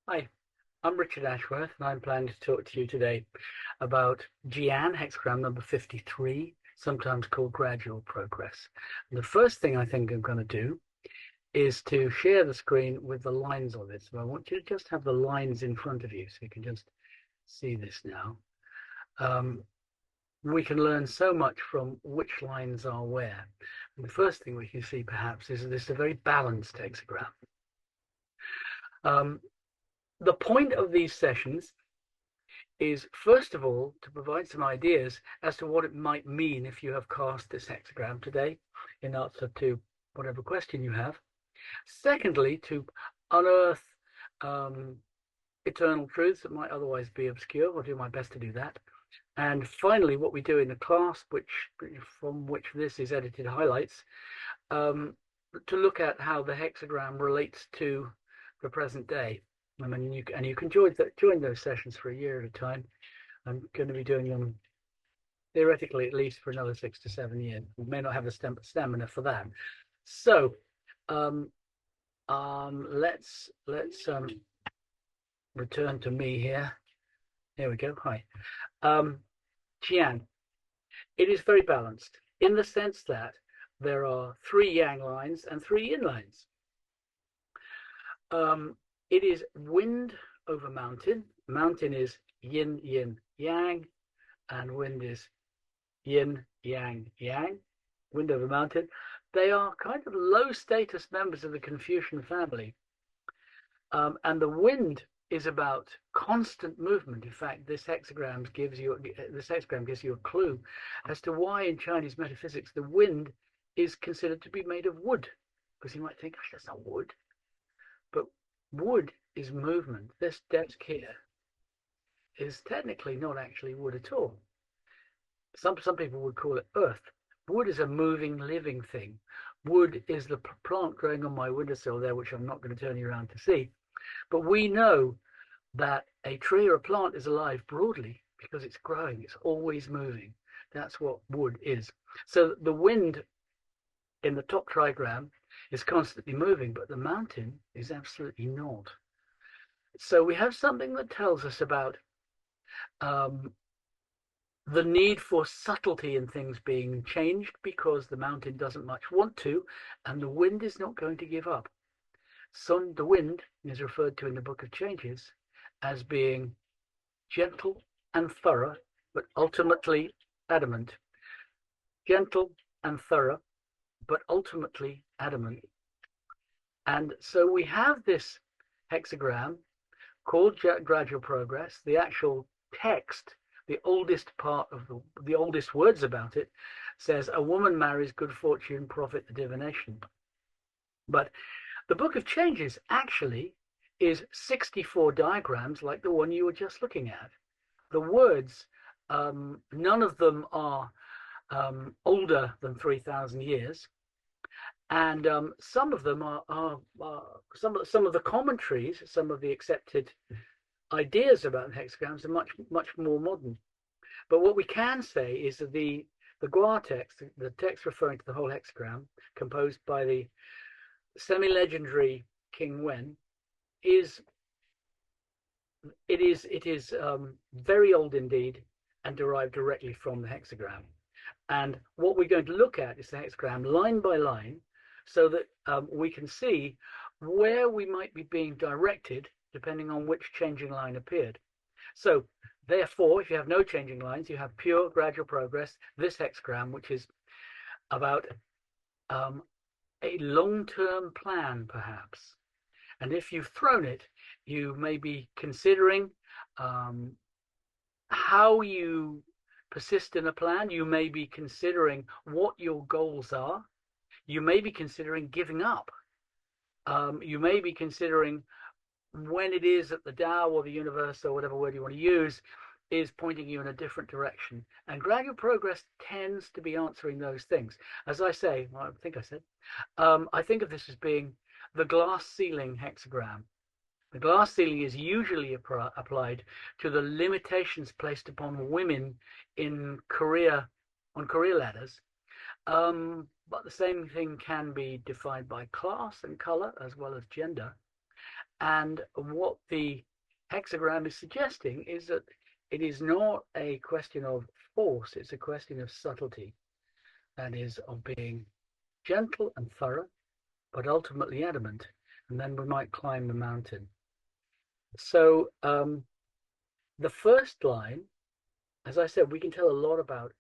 Hi, I'm Richard Ashworth, and I'm planning to talk to you today about Jian, hexagram number 53, sometimes called gradual progress. And the first thing I think I'm going to do is to share the screen with the lines on it. So I want you to just have the lines in front of you so you can just see this now. Um, we can learn so much from which lines are where. And the first thing we can see perhaps is that this is a very balanced hexagram. Um, the point of these sessions is, first of all, to provide some ideas as to what it might mean if you have cast this hexagram today in answer to whatever question you have. Secondly, to unearth um, eternal truths that might otherwise be obscure. I'll do my best to do that. And finally, what we do in the class, from which this is edited highlights, um, to look at how the hexagram relates to the present day. I mean, you can join those sessions for a year at a time. I'm going to be doing them theoretically at least for another 6 to 7 years. We may not have the stamina for that. So um, let's return to me here. Here we go. Hi. Um, Jian. It is very balanced in the sense that there are three yang lines and three yin lines. It is wind over mountain. Mountain is yin, yin, yang, and wind is yin, yang, yang, wind over mountain. They are kind of low status members of the Confucian family. And the wind is about constant movement. In fact, this hexagram gives you a clue as to why in Chinese metaphysics the wind is considered to be made of wood. Because you might think, gosh, that's not wood. But wood is movement. This desk here is technically not actually wood at all. Some people would call it earth. Wood is a moving, living thing. Wood is the plant growing on my windowsill there, which I'm not going to turn you around to see. But we know that a tree or a plant is alive broadly because it's growing. It's always moving. That's what wood is. So the wind in the top trigram is constantly moving, but the mountain is absolutely not. So we have something that tells us about um, the need for subtlety in things being changed because the mountain doesn't much want to, and the wind is not going to give up. The wind is referred to in the Book of Changes as being gentle and thorough, but ultimately adamant. Gentle and thorough, but ultimately adamant. And so we have this hexagram called Gradual Progress. The actual text, the oldest part of the oldest words about it, says a woman marries good fortune, profit, the divination. But the Book of Changes actually is 64 diagrams like the one you were just looking at. The words, none of them are older than 3,000 years. And some of them are some of the commentaries, some of the accepted ideas about hexagrams are much more modern. But what we can say is that the Gua text, the text referring to the whole hexagram, composed by the semi-legendary King Wen, is very old indeed and derived directly from the hexagram. And what we're going to look at is the hexagram line by line so that we can see where we might be being directed depending on which changing line appeared. So therefore, if you have no changing lines, you have pure gradual progress, this hexagram, which is about a long-term plan, perhaps. And if you've thrown it, you may be considering how you persist in a plan. You may be considering what your goals are. You may be considering giving up. You may be considering when it is that the Tao or the universe or whatever word you want to use is pointing you in a different direction. And gradual progress tends to be answering those things. As I say, well, I think of this as being the glass ceiling hexagram. The glass ceiling is usually applied to the limitations placed upon women in on career ladders. But the same thing can be defined by class and color as well as gender. And what the hexagram is suggesting is that it is not a question of force, it's a question of subtlety, that is, of being gentle and thorough, but ultimately adamant, and then we might climb the mountain. So the first line, as I said, we can tell a lot about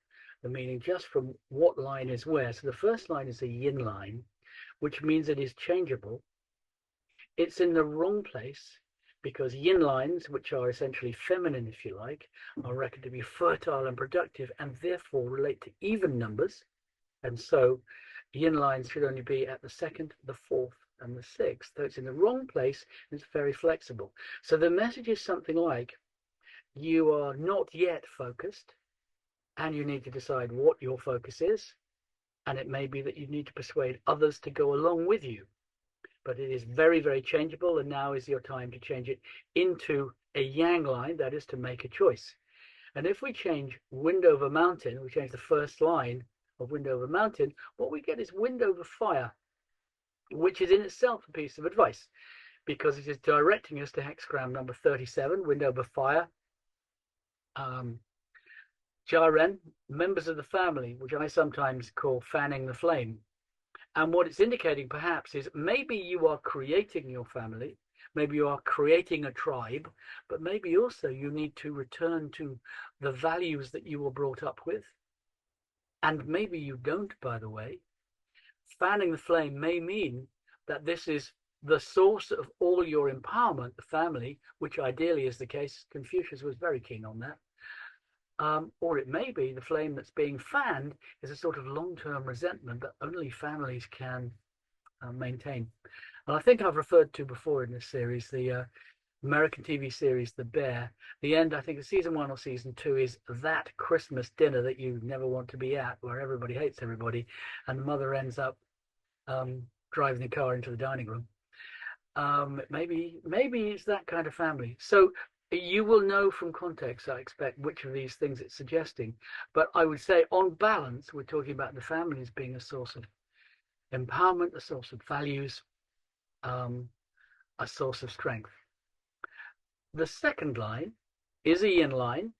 the meaning just from what line is where. So the first line is a yin line, which means it is changeable. It's in the wrong place because yin lines, which are essentially feminine, if you like, are reckoned to be fertile and productive and therefore relate to even numbers. And so yin lines should only be at the second, the fourth, and the sixth. So it's in the wrong place and it's very flexible. So the message is something like, you are not yet focused and you need to decide what your focus is. And it may be that you need to persuade others to go along with you. But it is very, very changeable, and now is your time to change it into a yang line, that is to make a choice. And if we change wind over mountain, we change the first line of wind over mountain, what we get is wind over fire, which is in itself a piece of advice because it is directing us to hexagram number 37, wind over fire. Jaren, members of the family, which I sometimes call fanning the flame. And what it's indicating perhaps is maybe you are creating your family, maybe you are creating a tribe, but maybe also you need to return to the values that you were brought up with. And maybe you don't, by the way. Fanning the flame may mean that this is the source of all your empowerment, the family, which ideally is the case. Confucius was very keen on that. Or it may be the flame that's being fanned is a sort of long-term resentment that only families can maintain. And I think I've referred to before in this series the American TV series The Bear. The end, I think, of season 1 or season 2 is that Christmas dinner that you never want to be at, where everybody hates everybody, and the mother ends up driving the car into the dining room. Maybe it's that kind of family. So you will know from context, I expect, which of these things it's suggesting. But I would say, on balance, we're talking about the family as being a source of empowerment, a source of values, a source of strength. The second line is a yin line.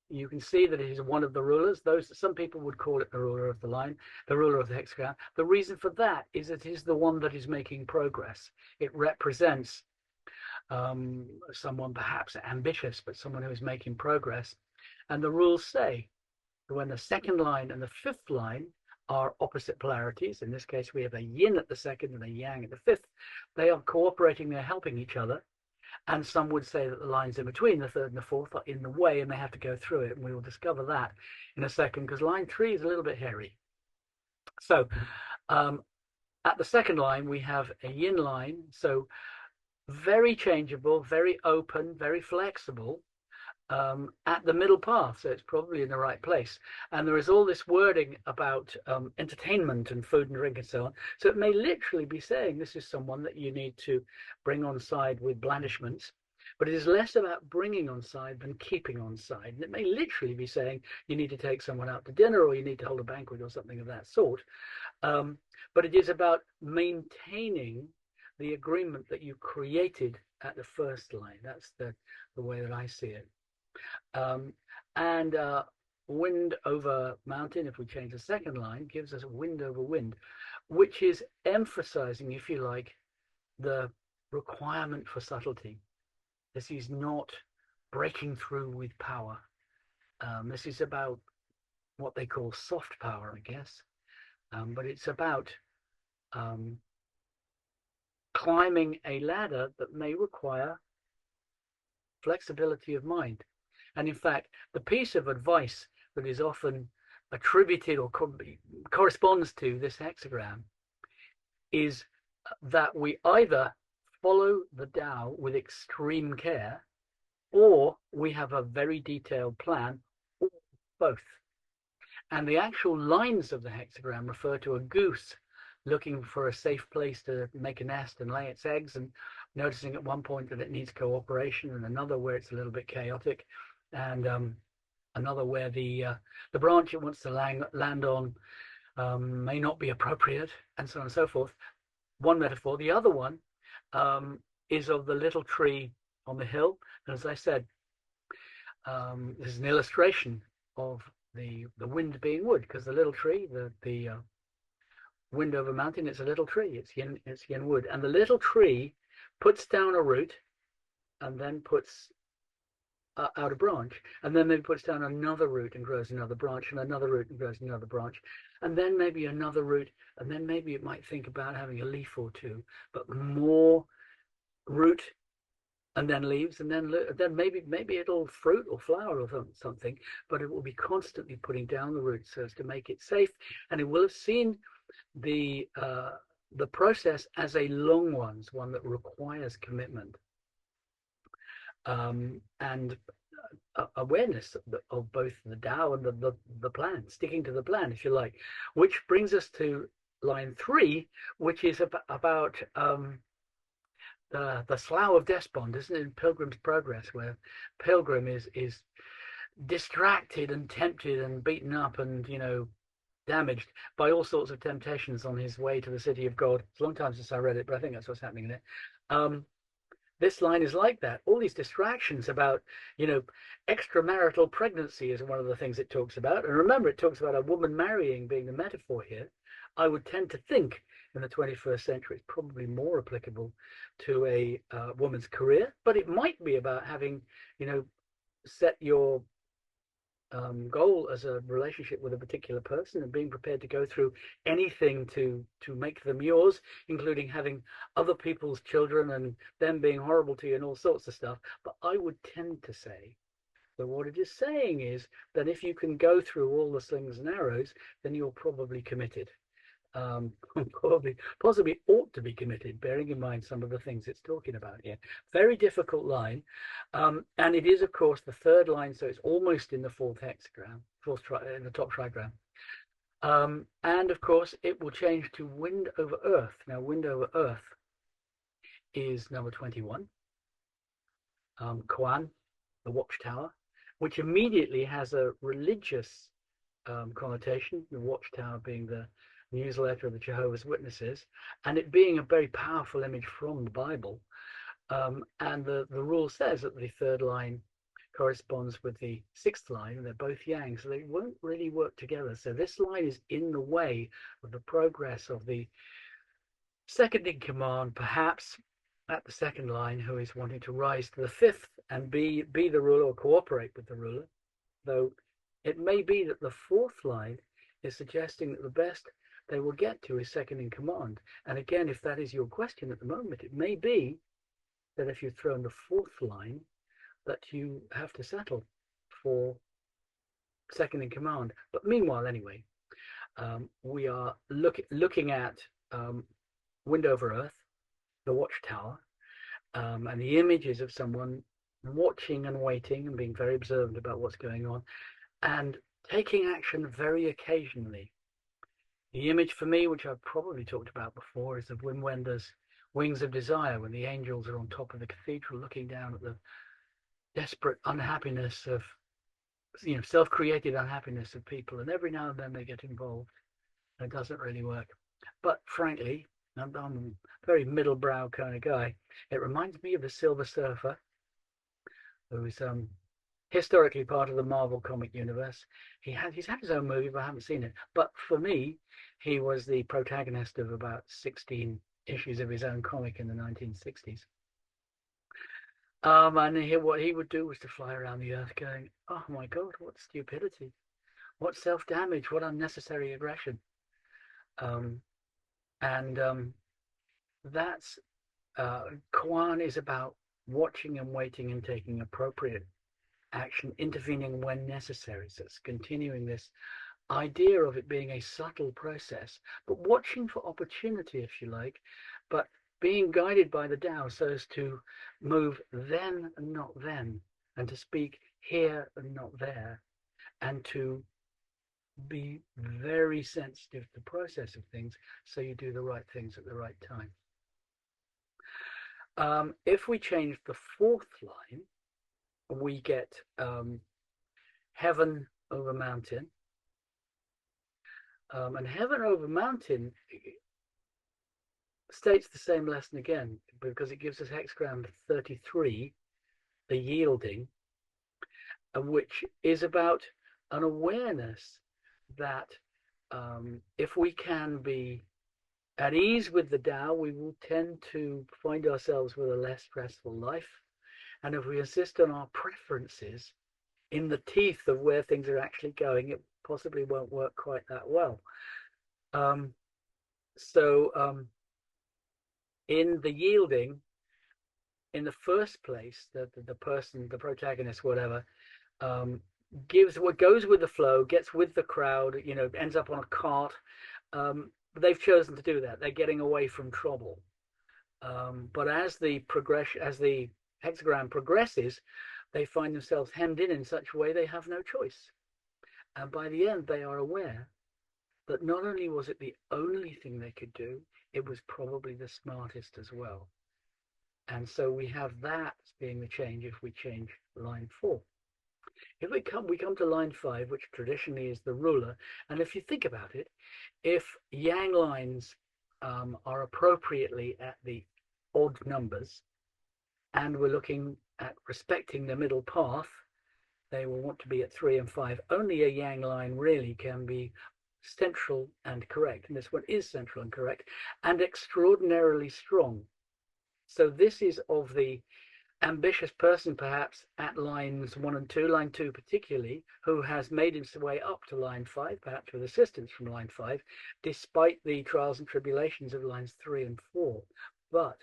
You can see that it is one of the rulers. Some people would call it the ruler of the line, the ruler of the hexagram. The reason for that is it is the one that is making progress. It represents someone perhaps ambitious, but someone who is making progress. And the rules say that when the second line and the fifth line are opposite polarities, in this case we have a yin at the second and a yang at the fifth, they are cooperating, they're helping each other. And some would say that the lines in between the third and the fourth are in the way and they have to go through it. And we will discover that in a second, because line 3 is a little bit hairy. So at the second line, we have a yin line. So very changeable, very open, very flexible at the middle path. So it's probably in the right place. And there is all this wording about entertainment and food and drink and so on. So it may literally be saying this is someone that you need to bring on side with blandishments. But it is less about bringing on side than keeping on side. And it may literally be saying you need to take someone out to dinner or you need to hold a banquet or something of that sort. But it is about maintaining the agreement that you created at the first line. That's the way that I see it. And wind over mountain, if we change the second line, gives us wind over wind, which is emphasizing, if you like, the requirement for subtlety. This is not breaking through with power. This is about what they call soft power, I guess. But it's about climbing a ladder that may require flexibility of mind. And in fact, the piece of advice that is often attributed or corresponds to this hexagram is that we either follow the Tao with extreme care, or we have a very detailed plan, or both. And the actual lines of the hexagram refer to a goose looking for a safe place to make a nest and lay its eggs, and noticing at one point that it needs cooperation, and another where it's a little bit chaotic, and another where the branch it wants to land on may not be appropriate, and so on and so forth. One metaphor. The other one is of the little tree on the hill. And as I said, this is an illustration of the wind being wood, because the little tree, the wind over mountain, it's a little tree. It's yin wood, and the little tree puts down a root and then puts out a branch, and then maybe puts down another root and grows another branch, and another root and grows another branch, and then maybe another root, and then maybe it might think about having a leaf or two, but more root, and then leaves, and then maybe it'll fruit or flower or something, but it will be constantly putting down the roots so as to make it safe, and it will have seen the process as a long one that requires commitment, and awareness of both the Tao and the plan, sticking to the plan, if you like, which brings us to line 3, which is about the Slough of Despond, isn't it, in Pilgrim's Progress, where Pilgrim is distracted and tempted and beaten up and, damaged by all sorts of temptations on his way to the city of God. It's a long time since I read it, but I think that's what's happening in it. This line is like that. All these distractions about, extramarital pregnancy is one of the things it talks about. And remember, it talks about a woman marrying being the metaphor here. I would tend to think in the 21st century it's probably more applicable to a woman's career, but it might be about having, set your goal as a relationship with a particular person and being prepared to go through anything to make them yours, including having other people's children and them being horrible to you and all sorts of stuff. But I would tend to say that what it is saying is that if you can go through all the slings and arrows, then you're probably committed. Possibly ought to be committed, bearing in mind some of the things it's talking about here. Very difficult line, and it is, of course, the third line, so it's almost in the fourth hexagram, in the top trigram. And of course, it will change to wind over earth. Now, wind over earth is number 21, Kuan, the watchtower, which immediately has a religious connotation, the watchtower being the newsletter of the Jehovah's Witnesses, and it being a very powerful image from the Bible. And the rule says that the third line corresponds with the sixth line, and they're both yang, so they won't really work together. So this line is in the way of the progress of the second in command, perhaps at the second line, who is wanting to rise to the fifth and be the ruler or cooperate with the ruler. Though it may be that the fourth line is suggesting that the best they will get to is second in command. And again, if that is your question at the moment, it may be that if you throw in the fourth line, that you have to settle for second in command. But meanwhile, anyway, we are looking at wind over earth, the watchtower, and the images of someone watching and waiting and being very observant about what's going on and taking action very occasionally. The image for me, which I've probably talked about before, is of Wim Wenders' Wings of Desire, when the angels are on top of the cathedral looking down at the desperate unhappiness of, self-created unhappiness of people, and every now and then they get involved, and it doesn't really work. But frankly, I'm a very middle-brow kind of guy. It reminds me of the Silver Surfer, who's historically part of the Marvel comic universe. He's had his own movie, but I haven't seen it. But for me, he was the protagonist of about 16 issues of his own comic in the 1960s. And what he would do was to fly around the earth going, oh my God, what stupidity, what self-damage, what unnecessary aggression. That's Kuan is about watching and waiting and taking appropriate action, intervening when necessary. So it's continuing this idea of it being a subtle process, but watching for opportunity, if you like, but being guided by the Tao so as to move then and not then, and to speak here and not there, and to be very sensitive to the process of things so you do the right things at the right time. If we change the fourth line, we get heaven over mountain. And heaven over mountain states the same lesson again, because it gives us hexagram 33, the yielding, which is about an awareness that if we can be at ease with the Tao, we will tend to find ourselves with a less stressful life. And if we insist on our preferences in the teeth of where things are actually going, it possibly won't work quite that well. Um, so in the yielding, in the first place, the person, the protagonist, whatever, um, gives what goes with the flow, gets with the crowd, ends up on a cart. They've chosen to do that. They're getting away from trouble. But as the hexagram progresses, they find themselves hemmed in such a way they have no choice. And by the end, they are aware that not only was it the only thing they could do, it was probably the smartest as well. And so we have that as being the change if we change line 4. If we come to line 5, which traditionally is the ruler, and if you think about it, if yang lines are appropriately at the odd numbers, and we're looking at respecting the middle path, they will want to be at 3 and 5. Only a yang line really can be central and correct, and this one is central and correct, and extraordinarily strong. So this is of the ambitious person, perhaps at lines 1 and 2, line 2 particularly, who has made his way up to line 5, perhaps with assistance from line 5, despite the trials and tribulations of lines 3 and 4. But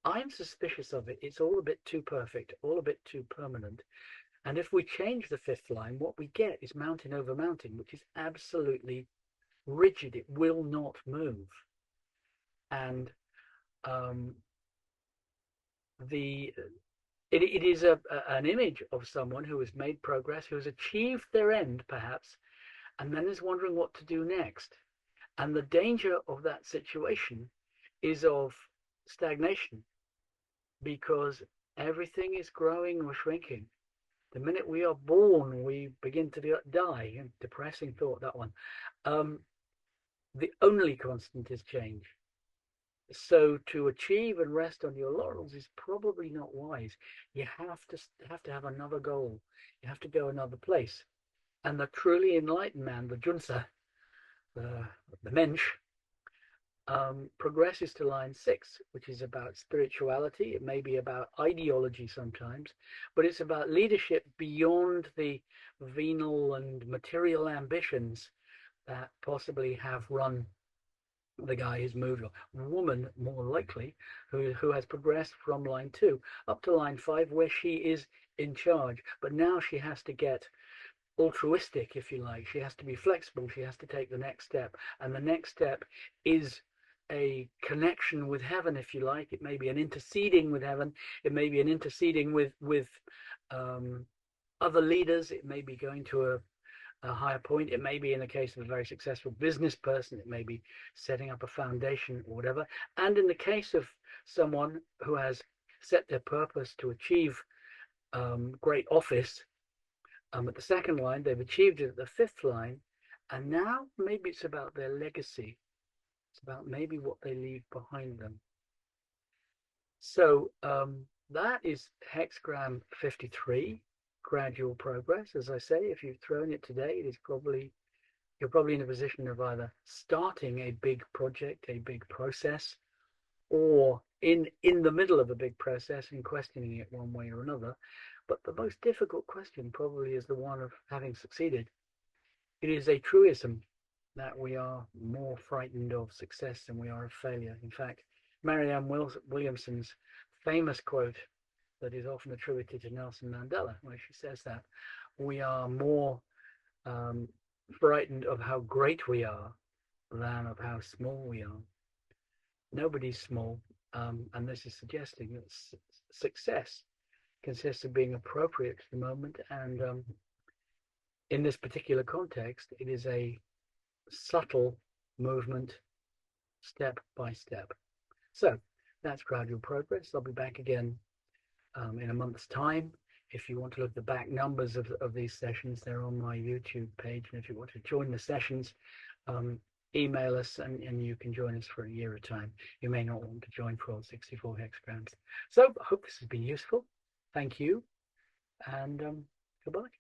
I'm suspicious of it. It's all a bit too perfect, all a bit too permanent. And if we change the 5th line, what we get is mountain over mountain, which is absolutely rigid. It will not move. And it is an image of someone who has made progress, who has achieved their end, perhaps, and then is wondering what to do next. And the danger of that situation is of stagnation, because everything is growing or shrinking. The minute we are born, we begin to die. Depressing thought, that one. The only constant is change. So to achieve and rest on your laurels is probably not wise. You have to have another goal. You have to go another place. And the truly enlightened man, the Junsa, the Mensch, progresses to line 6, which is about spirituality. It may be about ideology sometimes, but it's about leadership beyond the venal and material ambitions that possibly have run the guy who's moved on. Woman, more likely, who has progressed from line 2 up to line 5, where she is in charge. But now she has to get altruistic, if you like. She has to be flexible. She has to take the next step. And the next step is a connection with heaven, if you like. It may be an interceding with heaven. It may be an interceding with other leaders. It may be going to a higher point. It may be, in the case of a very successful business person, it may be setting up a foundation or whatever. And in the case of someone who has set their purpose to achieve great office, at the 2nd line, they've achieved it at the 5th line, and now maybe it's about their legacy. It's about maybe what they leave behind them. So that is hexagram 53. Gradual progress. As I say, if you've thrown it today, you're probably in a position of either starting a big project, a big process, or in the middle of a big process and questioning it one way or another. But the most difficult question probably is the one of having succeeded. It is a truism that we are more frightened of success than we are of failure. In fact, Marianne Williamson's famous quote that is often attributed to Nelson Mandela, where she says that we are more frightened of how great we are than of how small we are. Nobody's small, and this is suggesting that success consists of being appropriate to the moment, and in this particular context, it is a subtle movement, step by step. So that's gradual progress. I'll be back again in a month's time. If you want to look at the back numbers of these sessions, they're on my YouTube page. And if you want to join the sessions, email us and you can join us for a year at a time. You may not want to join for all 64 hexagrams. So I hope this has been useful. Thank you, and goodbye.